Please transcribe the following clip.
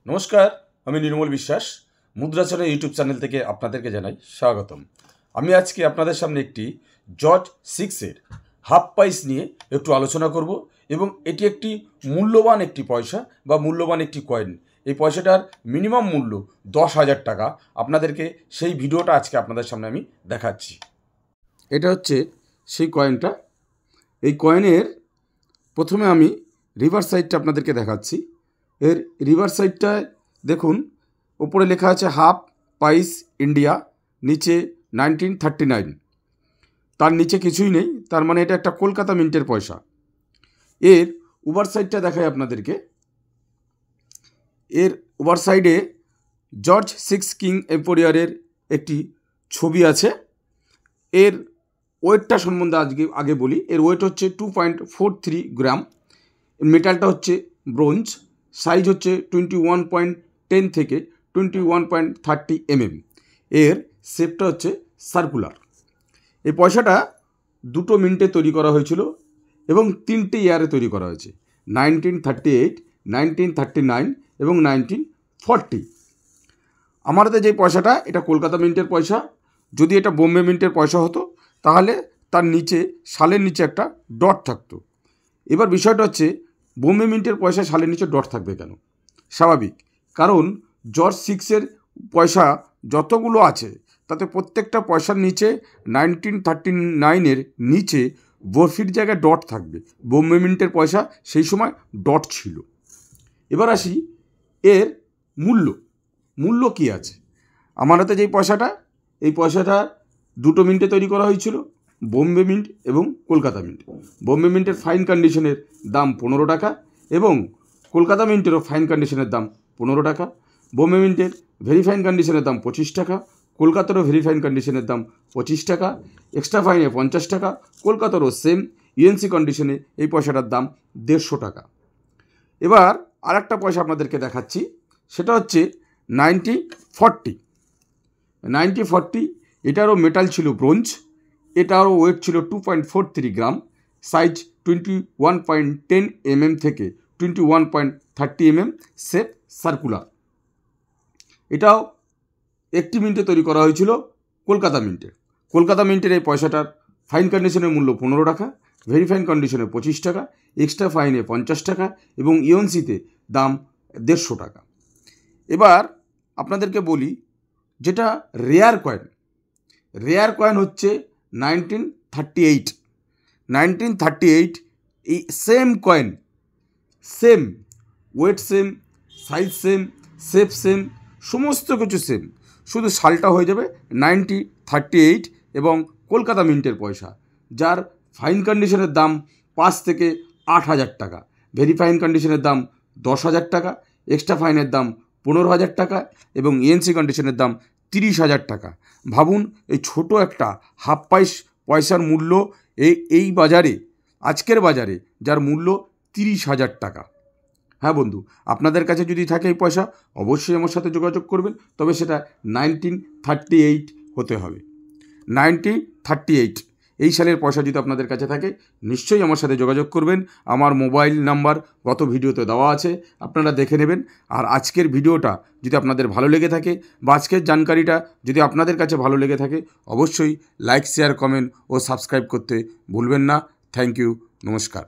নমস্কার, আমি নির্মল বিশ্বাস মুদ্রাচনা ইউটিউব চ্যানেল থেকে আপনাদেরকে জানাই স্বাগতম। আমি আজকে আপনাদের সামনে একটি জর্জ 6-এর হাফ প্রাইস নিয়ে একটু আলোচনা করব এবং এটি একটি মূল্যবান একটি পয়সা বা মূল্যবান একটি কয়েন। এই পয়সাটার মিনিমাম মূল্য 10,000 টাকা। আপনাদেরকে সেই ভিডিওটা আজকে আপনাদের সামনে আমি দেখাচ্ছি। এটা হচ্ছে সেই কয়েনটা। এই কয়েনের প্রথমে আমি রিভার্স সাইডটা আপনাদেরকে দেখাচ্ছি। এর রিভার্স সাইডটায় দেখুন, ওপরে লেখা আছে হাফ প্রাইস ইন্ডিয়া, নিচে 1939। তার নিচে কিছুই নেই, তার মানে এটা একটা কলকাতা মিন্টের পয়সা। এর ওভার সাইডটা দেখাই আপনাদেরকে। এর ওভার সাইডে জর্জ 6 কিং এম্পোরিয়ারের একটি ছবি আছে। এর ওয়েটটা সম্বন্ধে আগে বলি। এর ওয়েট হচ্ছে 2.43 গ্রাম। মেটালটা হচ্ছে ব্রোঞ্জ। সাইজ হচ্ছে 21.10 থেকে 21.30 mm। এর শেপটা হচ্ছে সার্কুলার। এই পয়সাটা দুটো মিন্টে তৈরি করা হয়েছিল এবং 3টে ইয়ারে তৈরি করা হয়েছে, 1938, 1939 এবং 1940। আমাদের যে পয়সাটা, এটা কলকাতা মিন্টের পয়সা। যদি এটা বোম্বে মিন্টের পয়সা হতো তাহলে তার নিচে সালের নিচে একটা ডট থাকতো। এবার বিষয়টা হচ্ছে, বোম্বে মিন্টের পয়সা সালের নিচে ডট থাকবে কেন? স্বাভাবিক, কারণ জর্জ 6-এর পয়সা যতগুলো আছে তাতে প্রত্যেকটা পয়সার নিচে 1939-এর নিচে বরফির জায়গায় ডট থাকবে। বোম্বে মিন্টের পয়সা সেই সময় ডট ছিল। এবার আসি এর মূল্য কী আছে। আমার হাতে যেই পয়সাটা, এই পয়সাটা দুটো মিন্টে তৈরি করা হয়েছিল, বোম্বে মিন্ট এবং কলকাতা মিন্ট। বোম্বে মিন্টের ফাইন কন্ডিশনের দাম 15 টাকা এবং কলকাতা মিন্টেরও ফাইন কন্ডিশনের দাম 15 টাকা। বোম্বে মিন্টের ভেরি ফাইন কন্ডিশনের দাম 25 টাকা, কলকাতারও ভেরি ফাইন কন্ডিশনের দাম 25 টাকা, এক্সট্রা ফাইনে 50 টাকা। কলকাতারও সেম ইউএনসি কন্ডিশনে এই পয়সাটার দাম 150 টাকা। এবার আরেকটা পয়সা আপনাদেরকে দেখাচ্ছি, সেটা হচ্ছে 1940। এটারও মেটাল ছিল ব্রোঞ্জ। এটারও ওয়েট ছিল 2.43 গ্রাম। সাইজ 21.10 mm থেকে 21.30 mm। Shape circular. এটাও একটি মিন্টে তৈরি করা হয়েছিল, কলকাতা মিন্টের এই পয়সাটার ফাইন কন্ডিশনের মূল্য 15 টাকা, ভেরি ফাইন কন্ডিশনে 25 টাকা, এক্সট্রা ফাইনে 50 টাকা এবং ইউএনসিতে দাম 150 টাকা। এবার আপনাদেরকে বলি, যেটা রেয়ার কয়েন হচ্ছে 1938। এই same coin, same wait, same size, same shape, same সমস্ত কিছু সেম, শুধু সালটা হয়ে যাবে 1938 এবং কলকাতা মিন্টের পয়সা, যার ফাইন কন্ডিশনের দাম 5 থেকে 8,000 টাকা, ভেরি ফাইন কন্ডিশনের দাম 10,000 টাকা, এক্সট্রা ফাইনের দাম 15,000 টাকা এবং ইএনসি কন্ডিশনের দাম 30,000 টাকা। ভাবুন, এই ছোট একটা হাফ পয়সার মূল্য এই বাজারে, আজকের বাজারে যার মূল্য 30,000 টাকা। হ্যাঁ বন্ধু, আপনাদের কাছে যদি থাকে এই পয়সা, অবশ্যই আমার সাথে যোগাযোগ করবেন, তবে সেটা 1938 হতে হবে। 1938 এই সালের পয়সা যদি আপনাদের কাছে থাকে, নিশ্চয়ই আমার সাথে যোগাযোগ করবেন। আমার মোবাইল নাম্বার গত ভিডিওতে দেওয়া আছে, আপনারা দেখে নেবেন। আর আজকের ভিডিওটা যদি আপনাদের ভালো লেগে থাকে বা আজকের জানকারিটা যদি আপনাদের কাছে ভালো লেগে থাকে, অবশ্যই লাইক, শেয়ার, কমেন্ট ও সাবস্ক্রাইব করতে ভুলবেন না। থ্যাংক ইউ, নমস্কার।